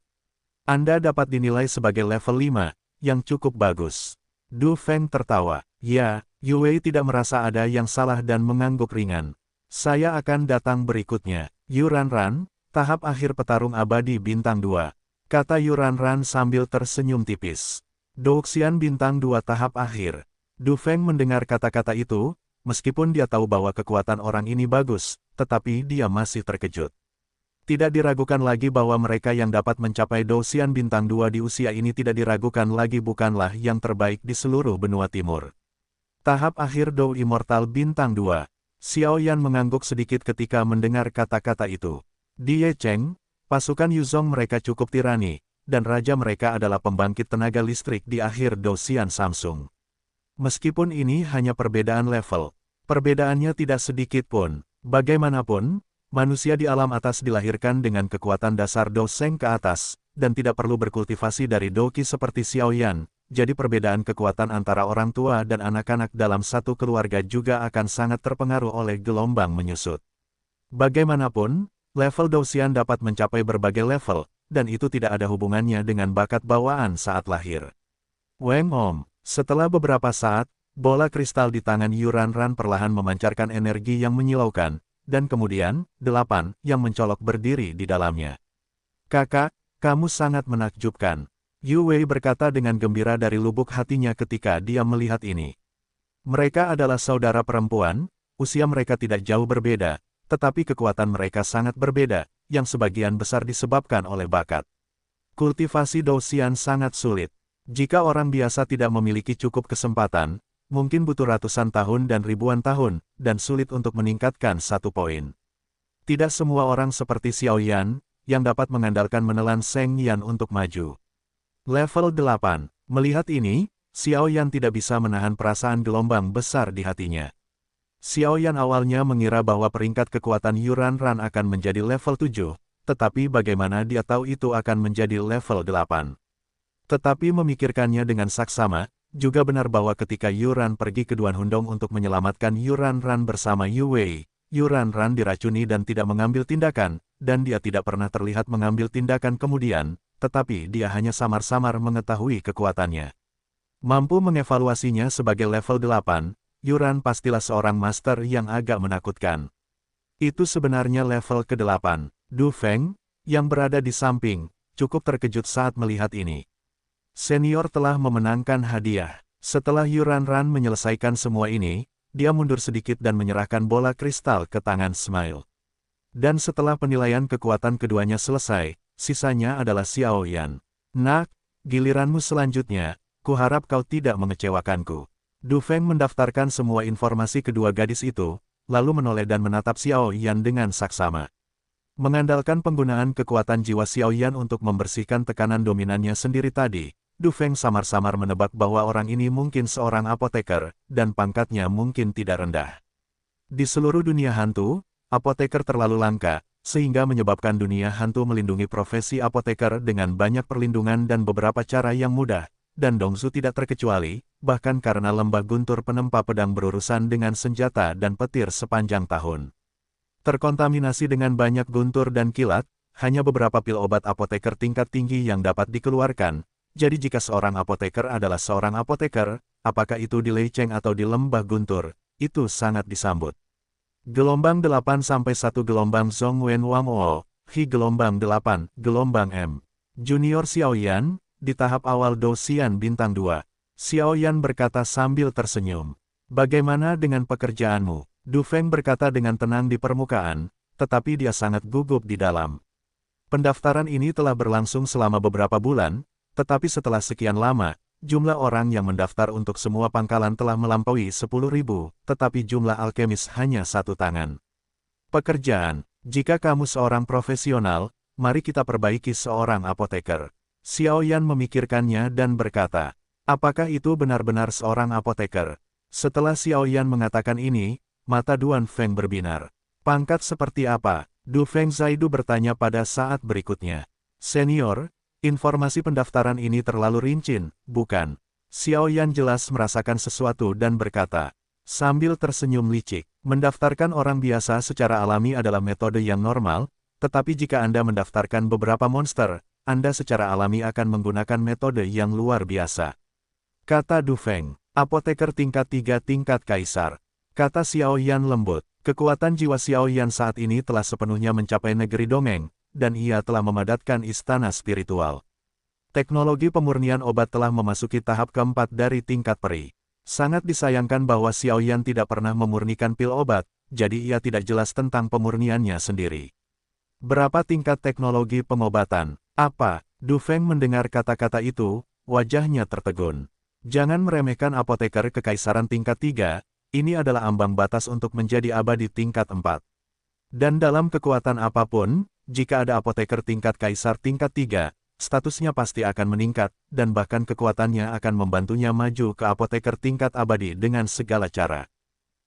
Anda dapat dinilai sebagai level 5, yang cukup bagus. Du Feng tertawa. Ya, Yue tidak merasa ada yang salah dan mengangguk ringan. Saya akan datang berikutnya. Yuran, tahap akhir petarung abadi bintang 2. Kata Yuran sambil tersenyum tipis. Douxian bintang 2 tahap akhir. Du Feng mendengar kata-kata itu, meskipun dia tahu bahwa kekuatan orang ini bagus, tetapi dia masih terkejut. Tidak diragukan lagi bahwa mereka yang dapat mencapai Douxian bintang 2 di usia ini tidak diragukan lagi bukanlah yang terbaik di seluruh benua timur. Tahap akhir Dou Immortal bintang 2. Xiao Yan mengangguk sedikit ketika mendengar kata-kata itu. Di Ye Cheng, pasukan Yuzong mereka cukup tirani, dan raja mereka adalah pembangkit tenaga listrik di akhir Douxian Samsung. Meskipun ini hanya perbedaan level, perbedaannya tidak sedikit pun. Bagaimanapun, manusia di alam atas dilahirkan dengan kekuatan dasar Dou Sheng ke atas, dan tidak perlu berkultivasi dari Dou Qi seperti Xiao Yan. Jadi perbedaan kekuatan antara orang tua dan anak-anak dalam satu keluarga juga akan sangat terpengaruh oleh gelombang menyusut. Bagaimanapun, level Douxian dapat mencapai berbagai level, dan itu tidak ada hubungannya dengan bakat bawaan saat lahir. Weng Om, setelah beberapa saat, bola kristal di tangan Yuran perlahan memancarkan energi yang menyilaukan, dan kemudian, 8 yang mencolok berdiri di dalamnya. Kakak, kamu sangat menakjubkan. Yue berkata dengan gembira dari lubuk hatinya ketika dia melihat ini. Mereka adalah saudara perempuan, usia mereka tidak jauh berbeda, tetapi kekuatan mereka sangat berbeda, yang sebagian besar disebabkan oleh bakat. Kultivasi Douxian sangat sulit. Jika orang biasa tidak memiliki cukup kesempatan, mungkin butuh ratusan tahun dan ribuan tahun, dan sulit untuk meningkatkan 1 poin. Tidak semua orang seperti Xiao Yan, yang dapat mengandalkan menelan Sheng Yan untuk maju. Level 8. Melihat ini, Xiao Yan tidak bisa menahan perasaan gelombang besar di hatinya. Xiao Yan awalnya mengira bahwa peringkat kekuatan Yuran akan menjadi level 7, tetapi bagaimana dia tahu itu akan menjadi level 8. Tetapi memikirkannya dengan saksama, juga benar bahwa ketika Yuran pergi ke Duan Hundong untuk menyelamatkan Yuran bersama Yu Wei, Yuran diracuni dan tidak mengambil tindakan, dan dia tidak pernah terlihat mengambil tindakan kemudian, tetapi dia hanya samar-samar mengetahui kekuatannya. Mampu mengevaluasinya sebagai level 8, Yuran pastilah seorang master yang agak menakutkan. Itu sebenarnya level ke-8. Du Feng, yang berada di samping, cukup terkejut saat melihat ini. Senior telah memenangkan hadiah. Setelah Yuran menyelesaikan semua ini, dia mundur sedikit dan menyerahkan bola kristal ke tangan Smile. Dan setelah penilaian kekuatan keduanya selesai, sisanya adalah Xiao Yan. Nak, giliranmu selanjutnya, kuharap kau tidak mengecewakanku. Du Feng mendaftarkan semua informasi kedua gadis itu, lalu menoleh dan menatap Xiao Yan dengan saksama. Mengandalkan penggunaan kekuatan jiwa Xiao Yan untuk membersihkan tekanan dominannya sendiri tadi, Du Feng samar-samar menebak bahwa orang ini mungkin seorang apoteker, dan pangkatnya mungkin tidak rendah. Di seluruh dunia hantu, apoteker terlalu langka, sehingga menyebabkan dunia hantu melindungi profesi apoteker dengan banyak perlindungan dan beberapa cara yang mudah, dan Dongsu tidak terkecuali, bahkan karena lembah guntur penempa pedang berurusan dengan senjata dan petir sepanjang tahun. Terkontaminasi dengan banyak guntur dan kilat, hanya beberapa pil obat apoteker tingkat tinggi yang dapat dikeluarkan. Jadi jika seorang apoteker adalah seorang apoteker, apakah itu di Lei Cheng atau di Lembah Guntur, itu sangat disambut. Gelombang 8 sampai 1 gelombang Zhong Wen Wang O, Hi gelombang 8, gelombang M. Junior Xiaoyan, di tahap awal Do Xian bintang 2. Xiaoyan berkata sambil tersenyum. Bagaimana dengan pekerjaanmu? Du Feng berkata dengan tenang di permukaan, tetapi dia sangat gugup di dalam. Pendaftaran ini telah berlangsung selama beberapa bulan, tetapi setelah sekian lama, jumlah orang yang mendaftar untuk semua pangkalan telah melampaui 10.000, tetapi jumlah alkemis hanya 1 tangan. Pekerjaan, jika kamu seorang profesional, mari kita perbaiki seorang apoteker. Xiaoyan memikirkannya dan berkata, apakah itu benar-benar seorang apoteker? Setelah Xiaoyan mengatakan ini, mata Duan Feng berbinar. Pangkat seperti apa? Du Feng Zaidu bertanya pada saat berikutnya. Senior, informasi pendaftaran ini terlalu rinci, bukan? Xiaoyan jelas merasakan sesuatu dan berkata, sambil tersenyum licik, mendaftarkan orang biasa secara alami adalah metode yang normal, tetapi jika Anda mendaftarkan beberapa monster, Anda secara alami akan menggunakan metode yang luar biasa. Kata Du Feng, apoteker tingkat 3 tingkat kaisar. Kata Xiaoyan lembut. Kekuatan jiwa Xiaoyan saat ini telah sepenuhnya mencapai negeri dongeng, dan ia telah memadatkan istana spiritual. Teknologi pemurnian obat telah memasuki tahap keempat dari tingkat peri. Sangat disayangkan bahwa Xiaoyan tidak pernah memurnikan pil obat, jadi ia tidak jelas tentang pemurniannya sendiri. Berapa tingkat teknologi pengobatan? Apa? Du Feng mendengar kata-kata itu, wajahnya tertegun. Jangan meremehkan apoteker kekaisaran tingkat 3, ini adalah ambang batas untuk menjadi abadi tingkat 4. Dan dalam kekuatan apapun, jika ada apoteker tingkat kaisar tingkat 3, statusnya pasti akan meningkat, dan bahkan kekuatannya akan membantunya maju ke apoteker tingkat abadi dengan segala cara.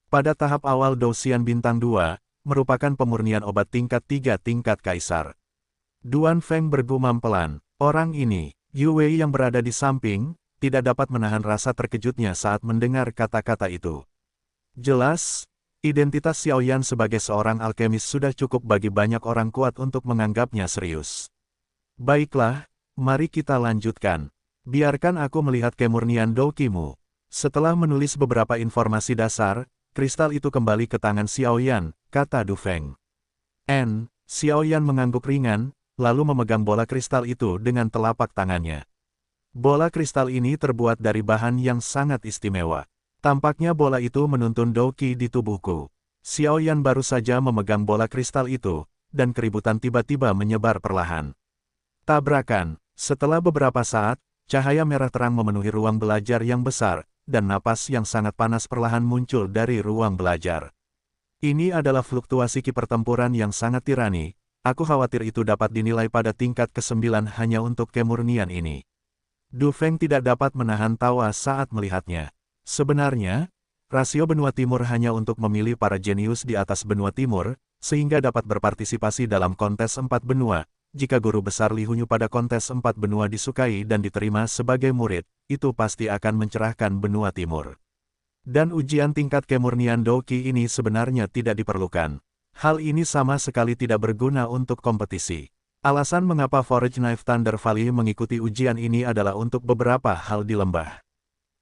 Pada tahap awal Do Xian bintang 2, merupakan pemurnian obat tingkat 3 tingkat kaisar. Duan Feng bergumam pelan, orang ini, Yu Wei yang berada di samping, tidak dapat menahan rasa terkejutnya saat mendengar kata-kata itu. Jelas, identitas Xiaoyan sebagai seorang alkemis sudah cukup bagi banyak orang kuat untuk menganggapnya serius. Baiklah, mari kita lanjutkan. Biarkan aku melihat kemurnian Douqimu. Setelah menulis beberapa informasi dasar, kristal itu kembali ke tangan Xiaoyan, kata Du Feng. Xiaoyan mengangguk ringan, lalu memegang bola kristal itu dengan telapak tangannya. Bola kristal ini terbuat dari bahan yang sangat istimewa. Tampaknya bola itu menuntun Douqi di tubuhku. Xiaoyan baru saja memegang bola kristal itu, dan keributan tiba-tiba menyebar perlahan. Tabrakan. Setelah beberapa saat, cahaya merah terang memenuhi ruang belajar yang besar, dan napas yang sangat panas perlahan muncul dari ruang belajar. Ini adalah fluktuasi ki pertempuran yang sangat tirani. Aku khawatir itu dapat dinilai pada tingkat ke-9 hanya untuk kemurnian ini. Du Feng tidak dapat menahan tawa saat melihatnya. Sebenarnya, rasio benua timur hanya untuk memilih para jenius di atas benua timur, sehingga dapat berpartisipasi dalam kontes 4 benua. Jika guru besar Li Hunyu pada kontes 4 benua disukai dan diterima sebagai murid, itu pasti akan mencerahkan benua timur. Dan ujian tingkat kemurnian Douqi ini sebenarnya tidak diperlukan. Hal ini sama sekali tidak berguna untuk kompetisi. Alasan mengapa Forge Knife Thunder Valley mengikuti ujian ini adalah untuk beberapa hal di lembah.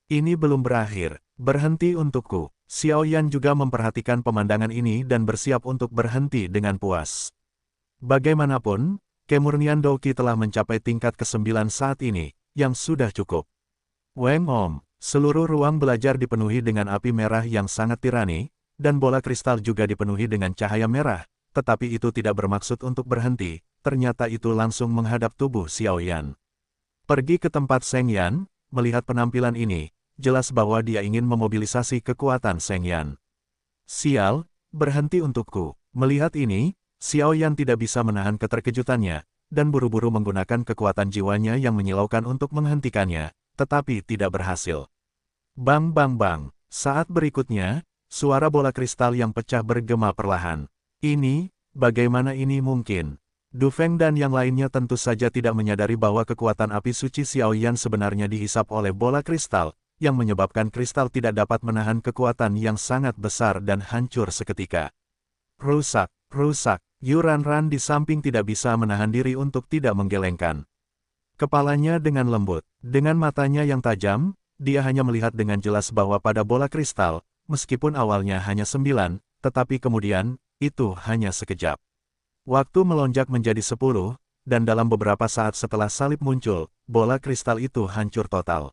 Ini belum berakhir. Berhenti untukku. Xiaoyan juga memperhatikan pemandangan ini dan bersiap untuk berhenti dengan puas. Bagaimanapun, kemurnian Douqi telah mencapai tingkat ke-9 saat ini, yang sudah cukup. Weng Om, seluruh ruang belajar dipenuhi dengan api merah yang sangat tirani, dan bola kristal juga dipenuhi dengan cahaya merah, tetapi itu tidak bermaksud untuk berhenti, ternyata itu langsung menghadap tubuh Xiaoyan. Pergi ke tempat Seng Yan, melihat penampilan ini, jelas bahwa dia ingin memobilisasi kekuatan Seng Yan. Sial, berhenti untukku. Melihat ini, Xiaoyan tidak bisa menahan keterkejutannya, dan buru-buru menggunakan kekuatan jiwanya yang menyilaukan untuk menghentikannya, tetapi tidak berhasil. Bang bang bang. Saat berikutnya, suara bola kristal yang pecah bergema perlahan. Ini, bagaimana ini mungkin? Du Feng dan yang lainnya tentu saja tidak menyadari bahwa kekuatan api suci Xiaoyan sebenarnya dihisap oleh bola kristal, yang menyebabkan kristal tidak dapat menahan kekuatan yang sangat besar dan hancur seketika. Rusak, Rusak. Yuran-ran di samping tidak bisa menahan diri untuk tidak menggelengkan kepalanya dengan lembut. Dengan matanya yang tajam, dia hanya melihat dengan jelas bahwa pada bola kristal, meskipun awalnya hanya 9, tetapi kemudian, itu hanya sekejap. Waktu melonjak menjadi 10, dan dalam beberapa saat setelah salib muncul, bola kristal itu hancur total.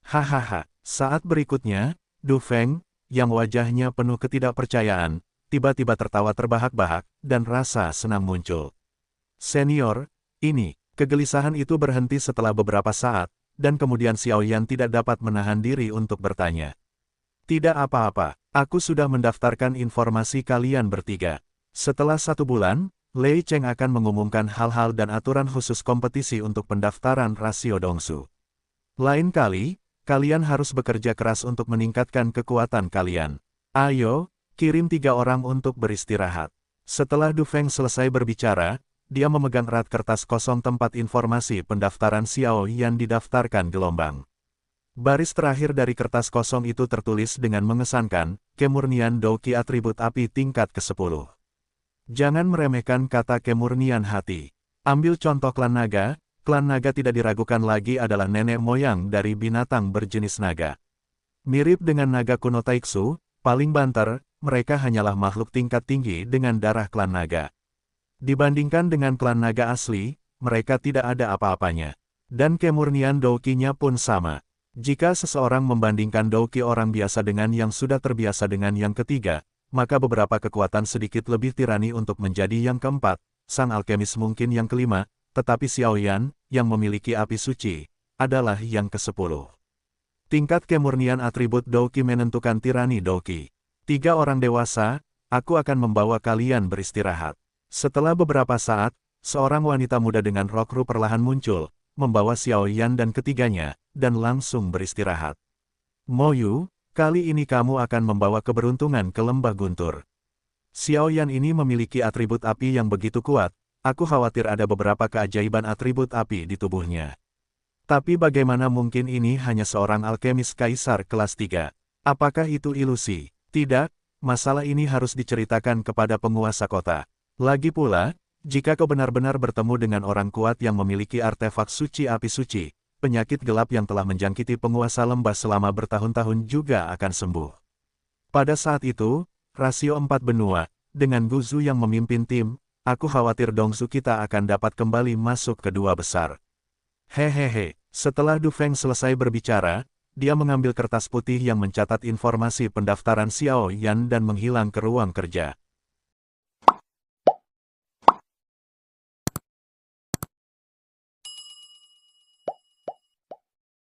Hahaha. Saat berikutnya, Du Feng, yang wajahnya penuh ketidakpercayaan, tiba-tiba tertawa terbahak-bahak, dan rasa senang muncul. Senior, ini, kegelisahan itu berhenti setelah beberapa saat, dan kemudian Xiao Yan tidak dapat menahan diri untuk bertanya. Tidak apa-apa, aku sudah mendaftarkan informasi kalian bertiga. Setelah 1 bulan, Lei Cheng akan mengumumkan hal-hal dan aturan khusus kompetisi untuk pendaftaran rasio Dongsu. Lain kali, kalian harus bekerja keras untuk meningkatkan kekuatan kalian. Ayo, kirim 3 orang untuk beristirahat. Setelah Du Feng selesai berbicara, dia memegang erat kertas kosong tempat informasi pendaftaran Xiao Yan didaftarkan gelombang. Baris terakhir dari kertas kosong itu tertulis dengan mengesankan, kemurnian Douqi atribut api tingkat ke-10. Jangan meremehkan kata kemurnian hati. Ambil contoh klan naga tidak diragukan lagi adalah nenek moyang dari binatang berjenis naga. Mirip dengan naga kuno Taiksu, paling banter, mereka hanyalah makhluk tingkat tinggi dengan darah klan naga. Dibandingkan dengan klan naga asli, mereka tidak ada apa-apanya. Dan kemurnian Douqi-nya pun sama. Jika seseorang membandingkan Douqi orang biasa dengan yang sudah terbiasa dengan yang ketiga, maka beberapa kekuatan sedikit lebih tirani untuk menjadi yang keempat, sang alkemis mungkin yang kelima, tetapi Xiao Yan, yang memiliki api suci, adalah yang ke-10. Tingkat kemurnian atribut Douqi menentukan tirani Douqi. 3 orang dewasa, aku akan membawa kalian beristirahat. Setelah beberapa saat, seorang wanita muda dengan rok ru perlahan muncul, membawa Xiao Yan dan ketiganya, dan langsung beristirahat. Moyu, kali ini kamu akan membawa keberuntungan ke lembah guntur. Xiao Yan ini memiliki atribut api yang begitu kuat, aku khawatir ada beberapa keajaiban atribut api di tubuhnya. Tapi bagaimana mungkin ini hanya seorang alkemis kaisar kelas 3? Apakah itu ilusi? Tidak, masalah ini harus diceritakan kepada penguasa kota. Lagi pula, jika kau benar-benar bertemu dengan orang kuat yang memiliki artefak suci api suci, penyakit gelap yang telah menjangkiti penguasa lembah selama bertahun-tahun juga akan sembuh. Pada saat itu, rasio 4 benua, dengan Guzu yang memimpin tim, aku khawatir Dongsu kita akan dapat kembali masuk ke 2 besar. Hehehe, setelah Du Feng selesai berbicara, dia mengambil kertas putih yang mencatat informasi pendaftaran Xiao Yan dan menghilang ke ruang kerja.